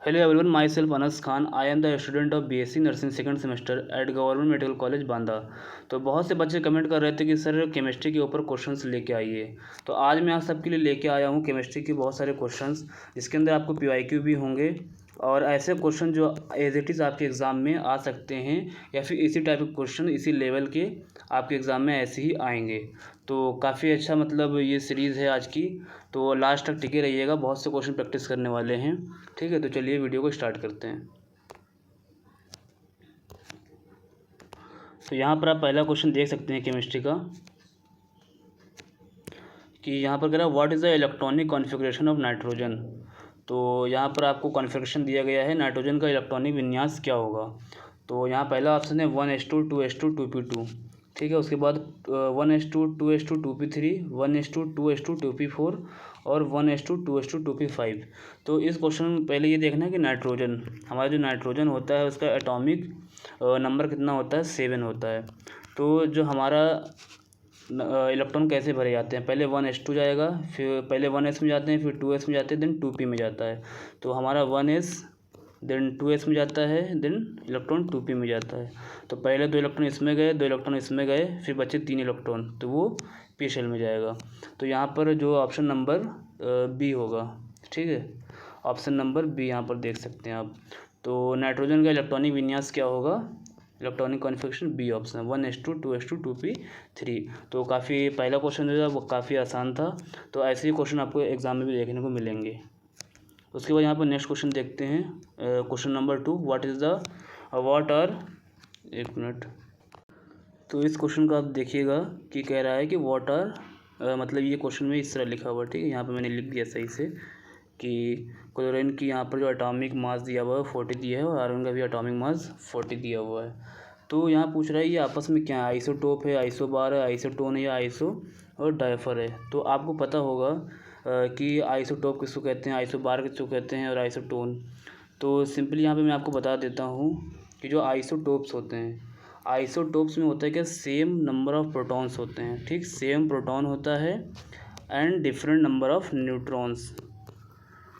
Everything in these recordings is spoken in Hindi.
Hello everyone, my self Anas Khan. I am the student of BSc nursing second semester eight government medical college Banda. तो बहुत से बच्चे कमेंट कर रहे थे कि सर केमिस्ट्री के ऊपर क्वेश्चंस लेके आइए। तो आज मैं आप सबके लिए लेके आया हूँ केमिस्ट्री के बहुत सारे क्वेश्चंस, जिसके अंदर आपको पीवाईक्यू भी होंगे और ऐसे क्वेश्चन जो एज इट इज़ आपके एग्ज़ाम में आ सकते हैं, या फिर इसी टाइप के क्वेश्चन इसी लेवल के आपके एग्ज़ाम में ऐसे ही आएंगे। तो काफ़ी अच्छा मतलब ये सीरीज़ है आज की, तो लास्ट तक टिके रहिएगा, बहुत से क्वेश्चन प्रैक्टिस करने वाले हैं। ठीक है, तो चलिए वीडियो को स्टार्ट करते हैं। तो यहाँ पर आप पहला क्वेश्चन देख सकते हैं केमिस्ट्री का, कि यहाँ पर कह रहा है what is the electronic configuration of nitrogen. तो यहाँ पर आपको कॉन्फ़िगरेशन दिया गया है, नाइट्रोजन का इलेक्ट्रॉनिक विन्यास क्या होगा। तो यहाँ पहला ऑप्शन है 1s2 2s2 2p2। ठीक है, उसके बाद 1s2 2s2 2p3 1s2 2s2 2p4 और 1s2 2s2 2p5। तो इस क्वेश्चन में पहले ये देखना है कि नाइट्रोजन, हमारा जो नाइट्रोजन होता है उसका एटॉमिक नंबर कितना होता है, 7 होता है। तो जो हमारा इलेक्ट्रॉन कैसे भरे जाते हैं, पहले 1s2 जाएगा, फिर पहले 1s में जाते हैं, फिर 2s में जाते हैं, देन 2p में जाता है। तो हमारा 1s देन 2s में जाता है, देन इलेक्ट्रॉन 2p में जाता है। तो पहले 2 इलेक्ट्रॉन इसमें गए, 2 इलेक्ट्रॉन इसमें गए, फिर बचे 3 इलेक्ट्रॉन, तो वो पी शेल में जाएगा। तो यहाँ पर जो ऑप्शन नंबर बी होगा। ठीक है, ऑप्शन नंबर बी यहाँ पर देख सकते हैं आप। तो नाइट्रोजन का इलेक्ट्रॉनिक विन्यास क्या होगा, electronic configuration B option, 1s2 2s2 2p3। तो काफ़ी पहला क्वेश्चन जो है वो काफ़ी आसान था। तो ऐसे ही क्वेश्चन आपको एग्ज़ाम में भी देखने को मिलेंगे। उसके बाद यहाँ पर नेक्स्ट क्वेश्चन देखते हैं, क्वेश्चन नंबर 2, व्हाट आर, एक मिनट। तो इस क्वेश्चन का आप देखिएगा कि कह रहा है कि व्हाट आर, मतलब ये क्वेश्चन में इस तरह लिखा हुआ है। ठीक है, यहाँ पर मैंने लिख दिया सही से कि क्लोरीन की यहाँ पर जो एटॉमिक मास दिया हुआ है 40 दिया है, और आयरन का भी एटॉमिक मास 40 दिया हुआ है। तो यहाँ पूछ रहा है ये आपस में क्या है, आइसोटोप है, आइसोबार है, आइसोटोन है, या आइसो और डायफर है। तो आपको पता होगा कि आइसोटोप किसको कहते हैं, आइसोबार किसको कहते हैं, और आइसोटोन। तो सिंपली यहाँ पे मैं आपको बता देता हूँ कि जो आइसोटोप्स होते हैं, आइसोटोप्स में होता है क्या, सेम नंबर ऑफ़ प्रोटॉन्स होते हैं। ठीक, सेम प्रोटॉन होता है and different number of neutrons.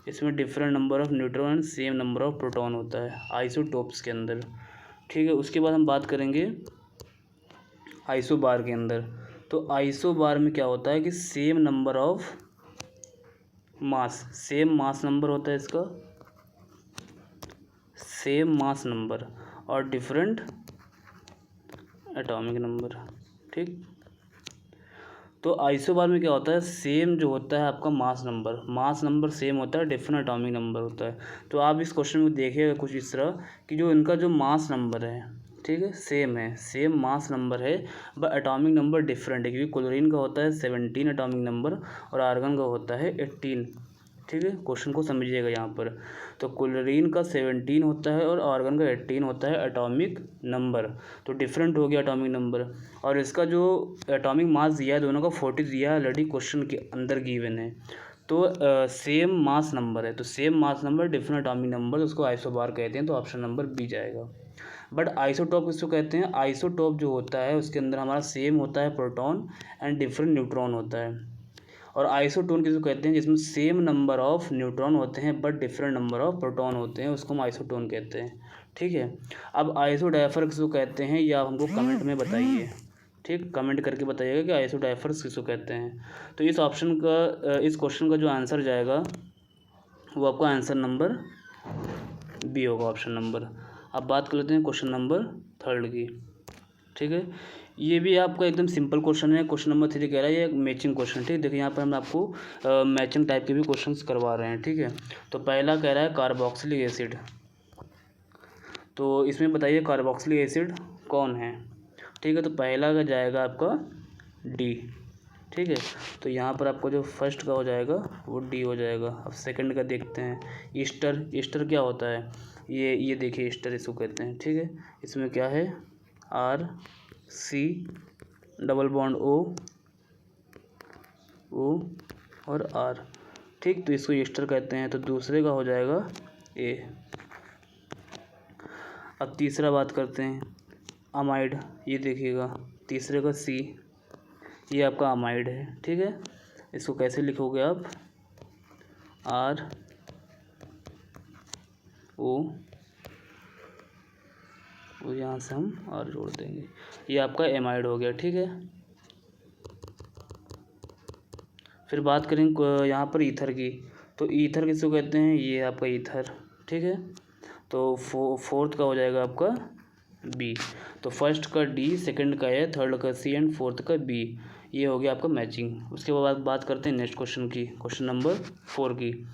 इसमें different number of neutron and same number of proton होता है आइसोटोप्स के अंदर। ठीक है, उसके बाद हम बात करेंगे आइसोबार के अंदर। तो आइसोबार में क्या होता है कि same number of mass, same mass number होता है इसका, सेम मास नंबर और डिफरेंट एटॉमिक नंबर। ठीक, तो आइसोबार में क्या होता है, सेम जो होता है आपका मास नंबर सेम होता है, डिफरेंट एटॉमिक नंबर होता है। तो आप इस क्वेश्चन में देखिएगा कुछ इस तरह कि जो इनका जो मास नंबर है, ठीक है, सेम है, सेम मास नंबर है, बट एटॉमिक नंबर डिफरेंट है, क्योंकि क्लोरीन का होता है 17 एटॉमिक नंबर और आर्गन का होता है 18। ठीक है, क्वेश्चन को समझिएगा यहाँ पर। तो क्लोरीन का 17 होता है और आर्गन का 18 होता है एटॉमिक नंबर, तो डिफरेंट हो गया एटॉमिक नंबर। और इसका जो एटॉमिक मास दिया है दोनों का 40 दिया है, ऑलरेडी क्वेश्चन के अंदर गिवन है। तो सेम मास नंबर है, तो same mass number different atomic number, उसको आइसोबार कहते हैं। तो ऑप्शन नंबर बी जाएगा। बट आइसोटोप किसको कहते हैं, आइसोटोप जो होता है उसके अंदर हमारा सेम होता है प्रोटॉन एंड डिफरेंट न्यूट्रॉन होता है। और आइसोटोन किसको कहते हैं, जिसमें सेम नंबर ऑफ़ न्यूट्रॉन होते हैं but different number of proton होते हैं, उसको हम आइसोटोन कहते हैं। ठीक है, अब आइसोडायफर किसको कहते हैं, ये आप हमको कमेंट में बताइए। ठीक, कमेंट करके बताइएगा कि आइसोडायफर्स किसको कहते हैं। तो इस ऑप्शन का, इस क्वेश्चन का जो आंसर जाएगा वो आपका आंसर नंबर बी होगा, ऑप्शन नंबर। अब बात कर लेते हैं क्वेश्चन नंबर 3 की। ठीक है, ये भी आपका एकदम सिंपल क्वेश्चन है। क्वेश्चन नंबर 3 कह रहा है ये मैचिंग क्वेश्चन। ठीक, देखिए यहाँ पर हम आपको मैचिंग टाइप के भी क्वेश्चंस करवा रहे हैं। ठीक है, तो पहला कह रहा है कार्बोक्सिलिक एसिड। तो इसमें बताइए कार्बोक्सिलिक एसिड कौन है। ठीक है, तो पहला का जाएगा आपका डी। ठीक है, तो यहाँ पर आपको जो फर्स्ट का हो जाएगा वो डी हो जाएगा। अब सेकंड का देखते हैं, ईस्टर। ईस्टर क्या होता है, ये देखिए ईस्टर इसको कहते हैं। ठीक है, इसमें क्या है, R C double bond O और आर। ठीक, तो इसको ईस्टर कहते हैं। तो दूसरे का हो जाएगा ए। अब तीसरा बात करते हैं, अमाइड। ये देखिएगा तीसरे का सी, ये आपका अमाइड है। ठीक है, इसको कैसे लिखोगे आप, आर ओ, यहाँ से हम आर जोड़ देंगे, ये आपका एमाइड हो गया। ठीक है, फिर बात करें यहाँ पर ईथर की, तो ईथर किसको कहते हैं, ये आपका ईथर। ठीक है, तो फोर्थ का हो जाएगा आपका बी। तो फर्स्ट का डी, सेकंड का ए, थर्ड का सी एंड फोर्थ का बी, ये हो गया आपका मैचिंग। उसके बाद बात करते हैं नेक्स्ट क्वेश्चन की, क्वेश्चन नंबर 4 की।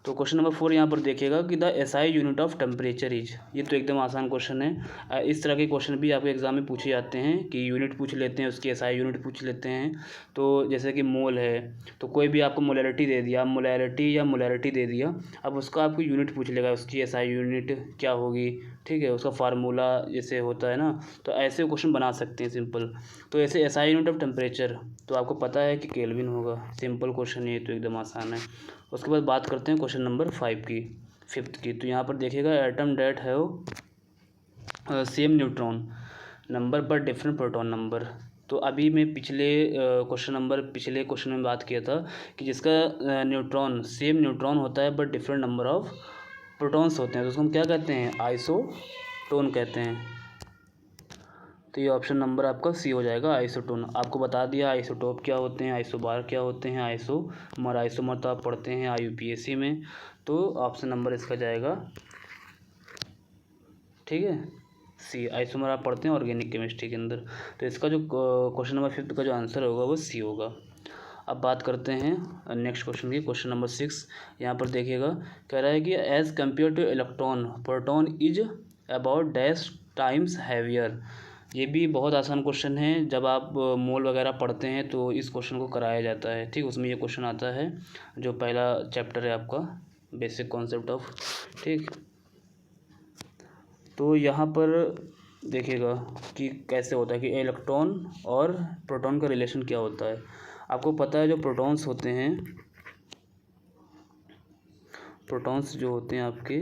तो क्वेश्चन नंबर 4 यहाँ पर देखिएगा कि the SI unit of temperature is, ये तो एकदम आसान क्वेश्चन है। इस तरह के क्वेश्चन भी आपके एग्जाम में पूछे जाते हैं कि यूनिट पूछ लेते हैं, उसकी एसआई यूनिट पूछ लेते हैं। तो जैसे कि मोल है, तो कोई भी आपको मोलैरिटी दे दिया, मोलैरिटी या मोलैरिटी दे दिया, अब उसका आपको यूनिट पूछ लेगा, उसकी एसआई यूनिट क्या होगी। ठीक है, उसका फार्मूला जैसे होता है ना, तो ऐसे क्वेश्चन बना सकते हैं सिंपल। तो ऐसे एसआई यूनिट ऑफ टेम्परेचर तो आपको पता है कि केल्विन होगा, सिंपल क्वेश्चन ये तो एकदम आसान है। उसके बाद बात करते हैं क्वेश्चन नंबर 5 की। तो यहाँ पर देखिएगा एटम डेट है वो same neutron number but different proton number. तो अभी मैं पिछले क्वेश्चन में बात किया था कि जिसका न्यूट्रॉन सेम न्यूट्रॉन होता है but different number of protons होते हैं, तो उसको हम क्या कहते हैं, आइसोटोन कहते हैं। तो ये ऑप्शन नंबर आपका सी हो जाएगा, आइसोटोन। आपको बता दिया आइसोटोप क्या होते हैं, आइसोबार क्या होते हैं, आइसोमर तो आप पढ़ते हैं IUPAC में, तो ऑप्शन नंबर इसका जाएगा, ठीक है, सी। आइसोमर आप पढ़ते हैं ऑर्गेनिक केमिस्ट्री के अंदर, तो इसका जो क्वेश्चन नंबर 5 का जो आंसर होगा वो सी होगा। अब बात करते हैं नेक्स्ट क्वेश्चन की, क्वेश्चन नंबर 6। यहाँ पर देखिएगा, कह रहा है कि as compared to electron proton is about dash times heavier. ये भी बहुत आसान क्वेश्चन है, जब आप मोल वगैरह पढ़ते हैं तो इस क्वेश्चन को कराया जाता है। ठीक, उसमें ये क्वेश्चन आता है, जो पहला चैप्टर है आपका बेसिक कॉन्सेप्ट ऑफ। ठीक, तो यहाँ पर देखिएगा कि कैसे होता है कि इलेक्ट्रॉन और प्रोटॉन का रिलेशन क्या होता है। आपको पता है जो प्रोटॉन्स होते हैं, प्रोटॉन्स जो होते हैं आपके,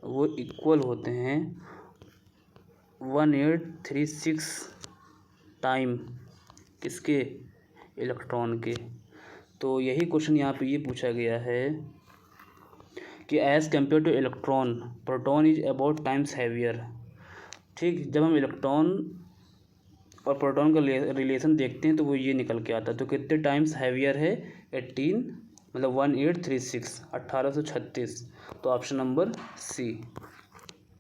वो इक्वल होते हैं 1836 टाइम किसके, इलेक्ट्रॉन के। तो यही क्वेश्चन यहाँ पे ये पूछा गया है कि as compared to electron proton is about times heavier. ठीक, जब हम इलेक्ट्रॉन और प्रोटॉन का रिलेशन देखते हैं तो वो ये निकल के आता है। तो कितने टाइम्स हैवियर है, 1836। तो ऑप्शन नंबर सी।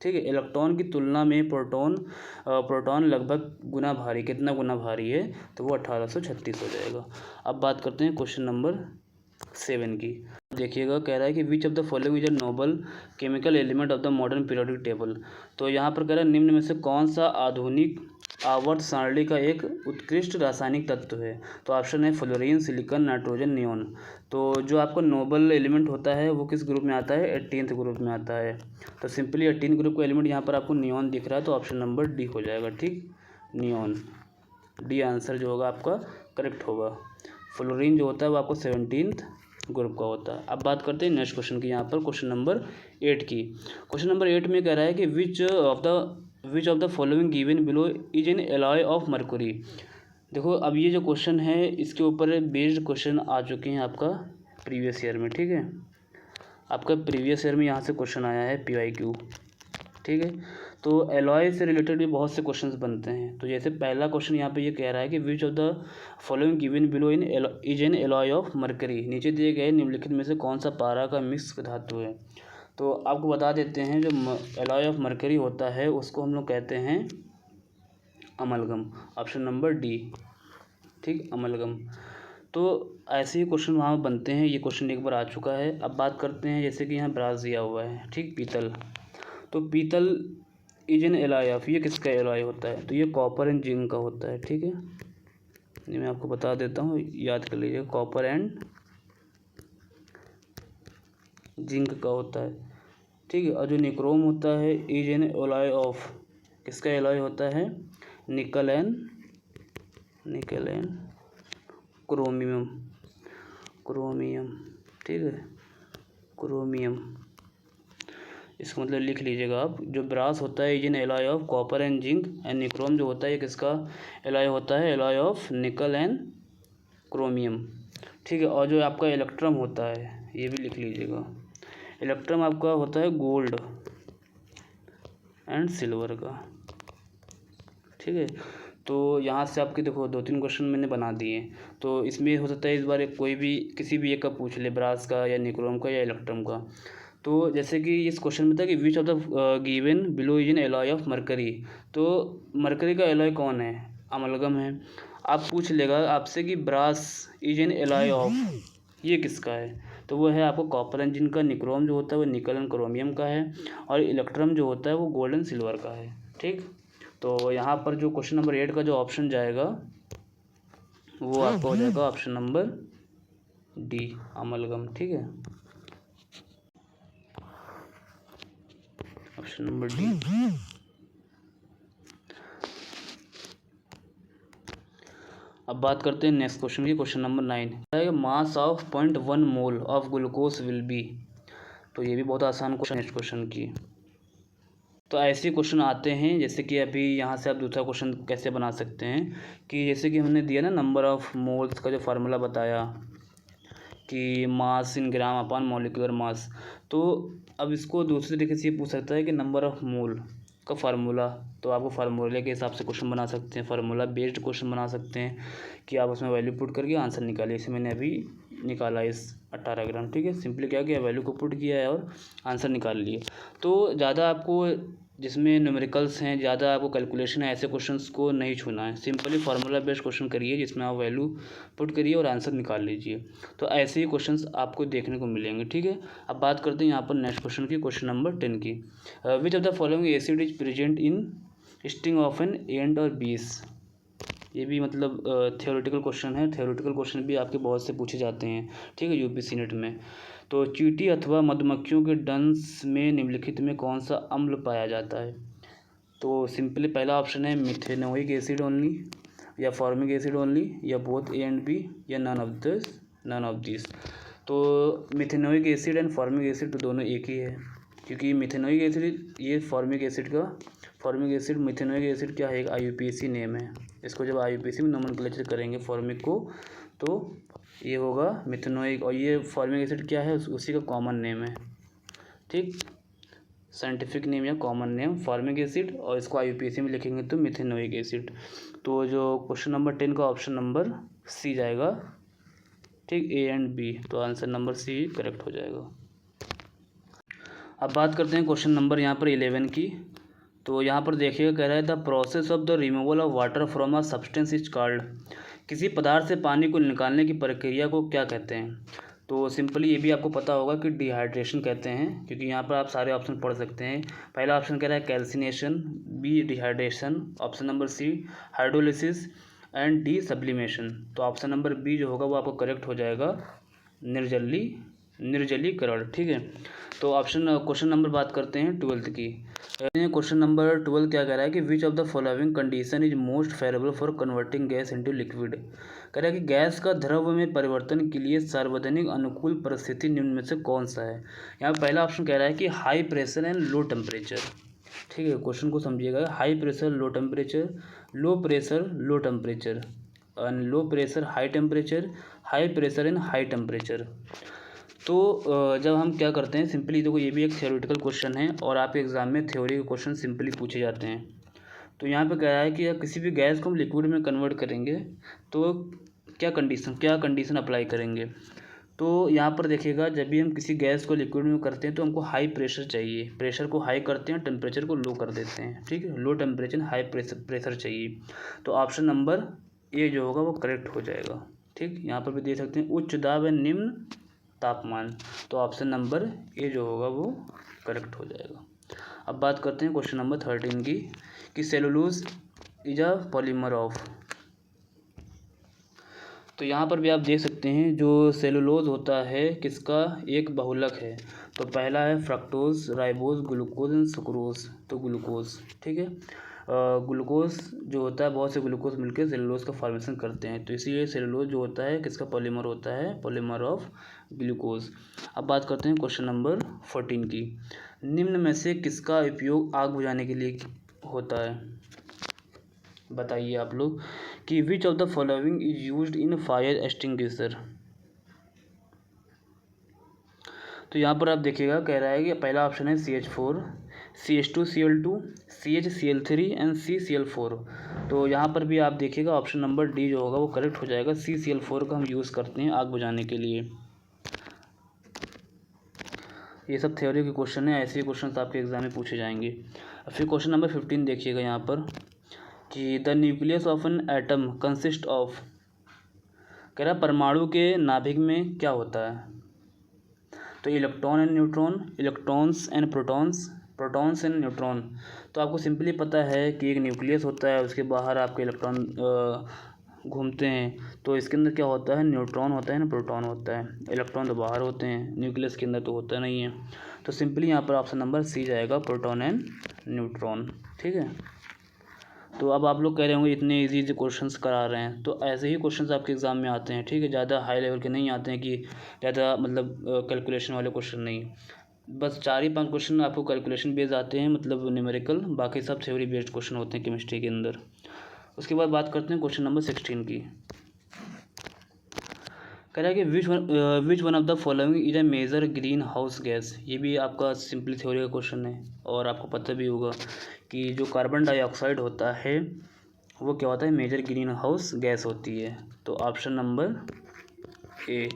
ठीक है, इलेक्ट्रॉन की तुलना में प्रोटॉन लगभग गुना भारी, कितना गुना भारी है, तो वो 1836 हो जाएगा। अब बात करते हैं क्वेश्चन नंबर 7 की। देखिएगा, कह रहा है कि which of the following is a Nobel chemical element of the modern periodic table. तो यहाँ पर कह रहा है निम्न में से कौन सा आधुनिक आवर्त सारणी का एक उत्कृष्ट रासायनिक तत्व है। तो ऑप्शन है फ्लोरीन, सिलिकॉन, नाइट्रोजन, नियोन। तो जो आपका नोबल एलिमेंट होता है वो किस ग्रुप में आता है, 18th ग्रुप में आता है। तो सिंपली 18 ग्रुप का एलिमेंट यहाँ पर आपको नियोन दिख रहा है, तो ऑप्शन नंबर डी हो जाएगा। ठीक, नियोन, डी आंसर जो होगा आपका करेक्ट होगा। फ्लोरीन जो होता है वो आपको 17th ग्रुप का होता है। अब बात करते हैं नेक्स्ट क्वेश्चन की, यहाँ पर क्वेश्चन नंबर 8 की। क्वेश्चन नंबर 8 में कह रहा है कि which of the following given below is an alloy of Mercury. देखो, अब ये जो क्वेश्चन है इसके ऊपर बेस्ड क्वेश्चन आ चुके हैं आपका प्रीवियस ईयर में। ठीक है, आपका प्रीवियस ईयर में यहाँ से क्वेश्चन आया है PIQ। ठीक है, तो एलॉय से रिलेटेड भी बहुत से क्वेश्चंस बनते हैं। तो जैसे पहला क्वेश्चन यहाँ पे ये कह रहा है कि which of the following given below is an alloy of mercury. नीचे दिए गए निम्नलिखित में से कौन सा पारा का मिक्स धातु है। तो आपको बता देते हैं, जो एलॉय ऑफ मरकरी होता है उसको हम लोग कहते हैं अमलगम, ऑप्शन नंबर डी। ठीक, अमलगम। तो ऐसे ही क्वेश्चन वहाँ बनते हैं, ये क्वेश्चन एक बार आ चुका है। अब बात करते हैं, जैसे कि यहाँ ब्रास दिया हुआ है, ठीक, पीतल। तो पीतल इज एन एलॉय ऑफ, ये किसका एलॉय होता है, तो ये कॉपर एंड जिंक का होता है। ठीक है, ये मैं आपको बता देता हूँ, याद कर लीजिए, कॉपर एंड जिंक का होता है। ठीक है, और जो निक्रोम होता है इज एन एलॉय ऑफ, किसका एलॉय होता है, निकल एंड क्रोमियम। ठीक है, क्रोमियम, इसका मतलब लिख लीजिएगा आप। जो ब्रास होता है is an alloy of copper and zinc, and nichrome जो होता है ये किसका एलॉय होता है, एलॉय ऑफ निकल एंड क्रोमियम। ठीक है, और जो आपका इलेक्ट्रम होता है ये भी लिख लीजिएगा, इलेक्ट्रम आपका होता है गोल्ड एंड सिल्वर का, ठीक है। तो यहाँ से आपके देखो 2-3 क्वेश्चन मैंने बना दिए। तो इसमें हो सकता है इस बार कोई भी किसी भी एक का पूछ ले, ब्रास का या निक्रोम का या इलेक्ट्रम का। तो जैसे कि इस क्वेश्चन में था कि which of the given below is an alloy of mercury. तो मरकरी का एलॉय कौन है? अमलगम है। आप पूछ लेगा आपसे कि brass is an alloy of, ये किसका है? तो वो है आपको कॉपर एंड जिंक का। निक्रोम जो होता है वो निकल एंड क्रोमियम का है, और इलेक्ट्रम जो होता है वो गोल्ड एंड सिल्वर का है, ठीक। तो यहाँ पर जो क्वेश्चन नंबर 8 का जो ऑप्शन जाएगा वो आपका हो जाएगा ऑप्शन नंबर डी, अमलगम, ठीक है, ऑप्शन नंबर डी। अब बात करते हैं नेक्स्ट क्वेश्चन की, question number 9। Mass of 0.1 mole of glucose will be. तो ये भी बहुत आसान क्वेश्चन नेक्स्ट क्वेश्चन की। तो ऐसे क्वेश्चन आते हैं, जैसे कि अभी यहाँ से आप दूसरा क्वेश्चन कैसे बना सकते हैं कि जैसे कि हमने दिया ना नंबर ऑफ मोल्स का जो फार्मूला बताया कि मास इन ग्राम अपॉन मॉलिक्यूलर मास। तो अब इसको दूसरे तरीके से पूछ सकता है कि नंबर ऑफ मोल का फार्मूला। तो आपको फार्मूले के हिसाब से क्वेश्चन बना सकते हैं, फार्मूला बेस्ड क्वेश्चन बना सकते हैं कि आप उसमें वैल्यू पुट करके आंसर निकालिए। इसे मैंने अभी निकाला इस 18 ग्राम, ठीक है। सिंपली क्या किया, वैल्यू को पुट किया है और आंसर निकाल लिए। तो ज़्यादा आपको जिसमें न्यूमेरिकल्स हैं, ज़्यादा आपको कैलकुलेशन है, ऐसे क्वेश्चंस को नहीं छूना है। सिंपली फार्मूला बेस्ड क्वेश्चन करिए जिसमें आप वैल्यू पुट करिए और आंसर निकाल लीजिए। तो ऐसे ही क्वेश्चंस आपको देखने को मिलेंगे, ठीक है। अब बात करते हैं यहाँ पर नेक्स्ट क्वेश्चन की, क्वेश्चन नंबर 10 की। विच of the following acid is present in sting of an ant और बीस। ये भी मतलब थ्योरेटिकल क्वेश्चन है। थ्योरेटिकल क्वेश्चन भी आपके बहुत से पूछे जाते हैं, ठीक है, यूपीएससी नेट में। तो चींटी अथवा मधुमक्खियों के डंस में निम्नलिखित में कौन सा अम्ल पाया जाता है? तो सिंपली पहला ऑप्शन है मिथेनोइक एसिड ओनली, या फॉर्मिक एसिड ओनली, या बोथ ए एंड बी, या नन ऑफ दिस। तो methanoic acid and formic acid तो दोनों एक ही है, क्योंकि मिथेनोइक एसिड ये फॉर्मिक एसिड मिथेनोइक एसिड क्या है, एक आईयूपीएसी नेम है। इसको जब आईयूपीएसी में नोमेनक्लेचर करेंगे फॉर्मिक को तो ये होगा मिथेनोइक, और ये फॉर्मिक एसिड क्या है उसी का कॉमन नेम है, ठीक, साइंटिफिक नेम या कॉमन नेम फॉर्मिक एसिड, और इसको आईयूपीएसी में लिखेंगे तो मिथेनोइक एसिड। तो जो क्वेश्चन नंबर 10 का ऑप्शन नंबर सी जाएगा, ठीक, ए एंड बी। तो आंसर नंबर सी करेक्ट हो जाएगा। अब बात करते हैं क्वेश्चन नंबर यहाँ पर 11 की। तो यहाँ पर देखिएगा, कह रहा है the process of the removal of water from a substance is called. किसी पदार्थ से पानी को निकालने की प्रक्रिया को क्या कहते हैं? तो सिंपली ये भी आपको पता होगा कि डिहाइड्रेशन कहते हैं, क्योंकि यहाँ पर आप सारे ऑप्शन पढ़ सकते हैं। पहला ऑप्शन कह रहा है calcination, B dehydration, option number C hydrolysis, and D sublimation. तो ऑप्शन नंबर बी जो होगा वो आपको करेक्ट हो जाएगा, निर्जलीकरण, ठीक है। तो क्वेश्चन नंबर बात करते हैं 12 की। क्वेश्चन नंबर 12 क्या कह रहा है कि which of the following condition is most favourable for converting gas into liquid. कह रहा है कि गैस का द्रव में परिवर्तन के लिए सार्वजनिक अनुकूल परिस्थिति निम्न में से कौन सा है? यहाँ पहला ऑप्शन कह रहा है कि high pressure and low temperature, ठीक है। क्वेश्चन को समझिएगा, high pressure low temperature, low pressure low temperature, and low pressure high temperature, high pressure and high temperature. तो जब हम क्या करते हैं, सिंपली देखो ये भी एक थ्योरेटिकल क्वेश्चन है और आपके एग्जाम में थ्योरी के क्वेश्चन सिंपली पूछे जाते हैं। तो यहाँ पे कह रहा है कि किसी भी गैस को हम लिक्विड में कन्वर्ट करेंगे तो क्या कंडीशन अप्लाई करेंगे। तो यहाँ पर देखिएगा, जब भी हम किसी गैस को लिक्विड में करते हैं तो हमको हाई प्रेशर चाहिए, प्रेशर को हाई करते हैं, टेम्परेचर को लो कर देते हैं, ठीक है। लो टेम्परेचर हाई प्रेशर चाहिए। तो ऑप्शन नंबर ए जो होगा वो करेक्ट हो जाएगा, ठीक। यहाँ पर भी दे सकते हैं उच्च दाब एवं निम्न तापमान। तो ऑप्शन नंबर ए जो होगा वो करेक्ट हो जाएगा। अब बात करते हैं क्वेश्चन नंबर 13 की कि cellulose is a polymer of. तो यहाँ पर भी आप देख सकते हैं जो सेलुलोज होता है किसका, एक बहुलक है। तो पहला है fructose, ribose, glucose and sucrose. तो ग्लूकोज, ठीक है। ग्लूकोज जो होता है, बहुत से ग्लूकोज मिलकर सेलुलोज का फॉर्मेशन करते हैं, तो इसीलिए सेलुलोज जो होता है किसका पॉलीमर होता है, पॉलीमर ऑफ ग्लूकोज। अब बात करते हैं क्वेश्चन नंबर 14 की। निम्न में से किसका उपयोग आग बुझाने के लिए होता है? बताइए आप लोग कि which of the following is used in fire extinguisher. तो यहाँ पर आप देखिएगा कह रहा है कि पहला ऑप्शन है CH4, CH2Cl2, CHCl3 and CCl4। तो यहाँ पर भी आप देखिएगा ऑप्शन नंबर डी जो होगा वो करेक्ट हो जाएगा। CCl4 का हम यूज़ करते हैं आग बुझाने के लिए। ये सब थ्योरी के क्वेश्चन है, ऐसे ही क्वेश्चन आपके एग्जाम में पूछे जाएंगे। फिर क्वेश्चन नंबर 15 देखिएगा यहाँ पर कि the nucleus of an atom consist of, कह रहा परमाणु के नाभिक में क्या होता है। तो electron and neutron, electrons and protons, protons and neutron. तो आपको सिंपली पता है कि एक न्यूक्लियस होता है, उसके बाहर आपके इलेक्ट्रॉन घूमते हैं। तो इसके अंदर क्या होता है, न्यूट्रॉन होता है ना प्रोटॉन होता है। इलेक्ट्रॉन तो बाहर होते हैं, न्यूक्लियस के अंदर तो होता नहीं है। तो सिंपली यहाँ पर ऑप्शन नंबर सी जाएगा, प्रोटॉन एंड न्यूट्रॉन। ठीक है। तो अब आप लोग कह रहे होंगे इतने इजी क्वेश्चंस करा रहे हैं, तो ऐसे ही क्वेश्चंस आपके एग्ज़ाम में आते हैं। ठीक है, ज़्यादा हाई लेवल के नहीं आते हैं कि ज़्यादा मतलब कैलकुलेशन वाले क्वेश्चन नहीं। बस 4 ही 5 क्वेश्चन आपको कैलकुलेशन बेस्ड आते हैं, मतलब न्यूमेरिकल, बाकी सब थ्योरी बेस्ड क्वेश्चन होते हैं केमिस्ट्री के अंदर। उसके बाद बात करते हैं क्वेश्चन नंबर 16 की। कह रहा है कि which one of the following is a major green house gas. ये भी आपका सिंपली थ्योरी का क्वेश्चन है और आपको पता भी होगा कि जो कार्बन डाइऑक्साइड होता है वो क्या होता है, मेजर ग्रीन हाउस गैस होती है। तो option number A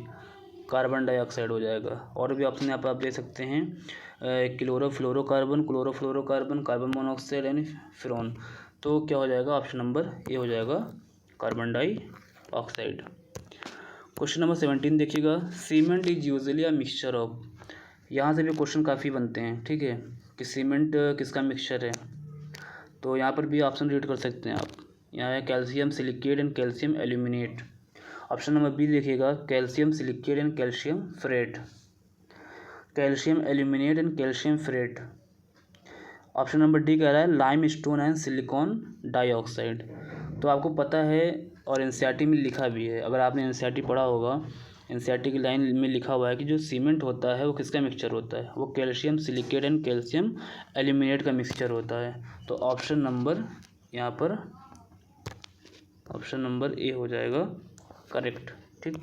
carbon dioxide हो जाएगा। और भी ऑप्शन यहाँ पर आप दे सकते हैं chlorofluorocarbon, chlorofluorocarbon, carbon monoxide and prone. तो क्या हो जाएगा, ऑप्शन नंबर ए हो जाएगा, कार्बन डाइऑक्साइड। क्वेश्चन नंबर 17 देखिएगा, cement is usually a mixture of. यहाँ से भी क्वेश्चन काफ़ी बनते हैं। ठीक है, कि सीमेंट किसका मिक्सचर है। तो यहाँ पर भी ऑप्शन रीड कर सकते हैं आप। यहाँ है calcium silicate and calcium aluminate. Option number B देखिएगा, calcium silicate and calcium ferrite, calcium aluminate and calcium ferrite. Option number D कह रहा है limestone and silicon dioxide. तो आपको पता है और एनसीईआरटी में लिखा भी है, अगर आपने एनसीईआरटी पढ़ा होगा, एनसीईआरटी की लाइन में लिखा हुआ है कि जो सीमेंट होता है वो किसका मिक्सचर होता है, वो calcium silicate and calcium aluminate का मिक्सचर होता है। तो ऑप्शन नंबर यहाँ पर ऑप्शन नंबर ए हो जाएगा करेक्ट। ठीक,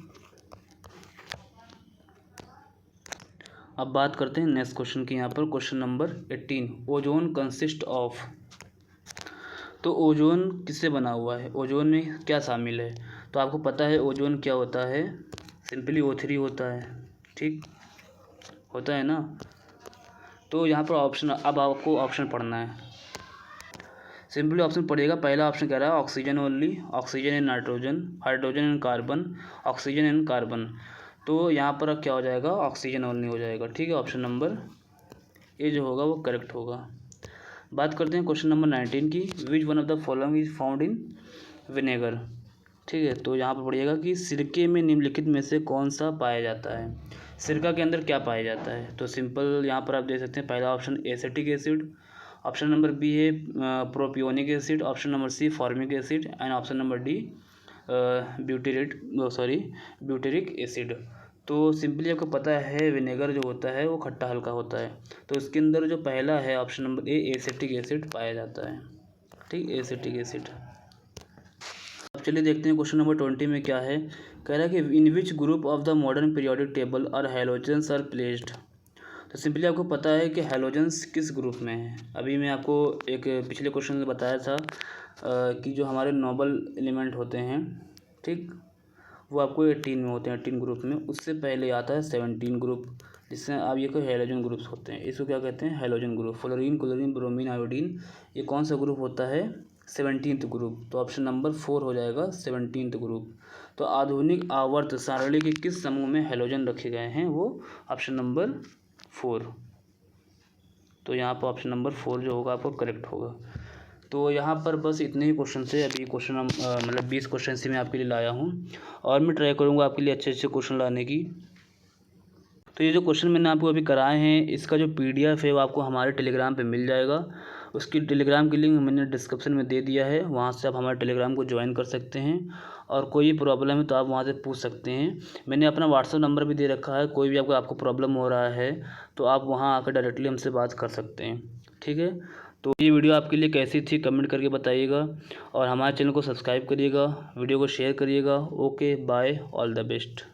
अब बात करते हैं नेक्स्ट क्वेश्चन की। यहाँ पर question number 18, ozone consist of. तो ओजोन किससे बना हुआ है, ओजोन में क्या शामिल है। तो आपको पता है ओजोन क्या होता है, सिंपली O3 होता है। ठीक होता है ना। तो यहाँ पर ऑप्शन, अब आपको ऑप्शन पढ़ना है। सिंपली ऑप्शन पढ़िएगा। पहला ऑप्शन कह रहा है oxygen only, oxygen and nitrogen, hydrogen and carbon, oxygen and carbon. तो यहाँ पर क्या हो जाएगा, ऑक्सीजन ओनली हो जाएगा। ठीक है, ऑप्शन नंबर ए जो होगा वो करेक्ट होगा। बात करते हैं क्वेश्चन नंबर 19 की, विच one of the following is found in vinegar. ठीक है, तो यहाँ पर पढ़िएगा कि सिरके में निम्नलिखित में से कौन सा पाया जाता है। सिरका के अंदर क्या पाया जाता है। तो सिंपल यहाँ पर आप देख सकते हैं, पहला option acetic acid, option number B है propionic acid, option number C formic acid and option number D butyric acid. तो सिंपली आपको पता है विनेगर जो होता है वो खट्टा हल्का होता है। तो इसके अंदर जो पहला है option number A acetic acid पाया जाता है। ठीक, एसिटिक एसिड। अब चलिए देखते हैं क्वेश्चन नंबर 20 में क्या है। कह रहा है कि in which group of the modern periodic table are halogens are placed. तो सिंपली आपको पता है कि हैलोजेंस किस ग्रुप में है। अभी मैं आपको एक पिछले क्वेश्चन में बताया था कि जो हमारे नोबल एलिमेंट होते हैं, ठीक, वो आपको 18 में होते हैं, 18 ग्रुप में। उससे पहले आता है 17 ग्रुप, जिससे आप ये कोई हैलोजन ग्रुप्स होते हैं। इसको क्या कहते हैं, halogen group. Fluorine, chlorine, bromine, iodine, ये कौन सा ग्रुप होता है, 17th ग्रुप। तो ऑप्शन नंबर 4 हो जाएगा, 17th ग्रुप। तो आधुनिक आवर्त सारणी के किस समूह में हैलोजन रखे गए हैं, वो ऑप्शन नंबर 4। तो यहाँ पर ऑप्शन नंबर 4 जो होगा आपको करेक्ट होगा। तो यहाँ पर बस इतने ही क्वेश्चन से, अभी क्वेश्चन मतलब 20 क्वेश्चन से मैं आपके लिए लाया हूँ और मैं ट्राई करूँगा आपके लिए अच्छे अच्छे क्वेश्चन लाने की। तो ये जो क्वेश्चन मैंने आपको अभी कराए हैं, इसका जो PDF है वो आपको हमारे टेलीग्राम पे मिल जाएगा। उसकी टेलीग्राम की लिंक मैंने डिस्क्रिप्शन में दे दिया है, वहाँ से आप हमारे टेलीग्राम को ज्वाइन कर सकते हैं। और कोई प्रॉब्लम है तो आप वहाँ से पूछ सकते हैं। मैंने अपना व्हाट्सएप नंबर भी दे रखा है, कोई भी आपको प्रॉब्लम हो रहा है तो आप वहाँ आकर डायरेक्टली हमसे बात कर सकते हैं। ठीक है, तो ये वीडियो आपके लिए कैसी थी कमेंट करके बताइएगा और हमारे चैनल को सब्सक्राइब करिएगा, वीडियो को शेयर करिएगा। Okay, bye, all the best.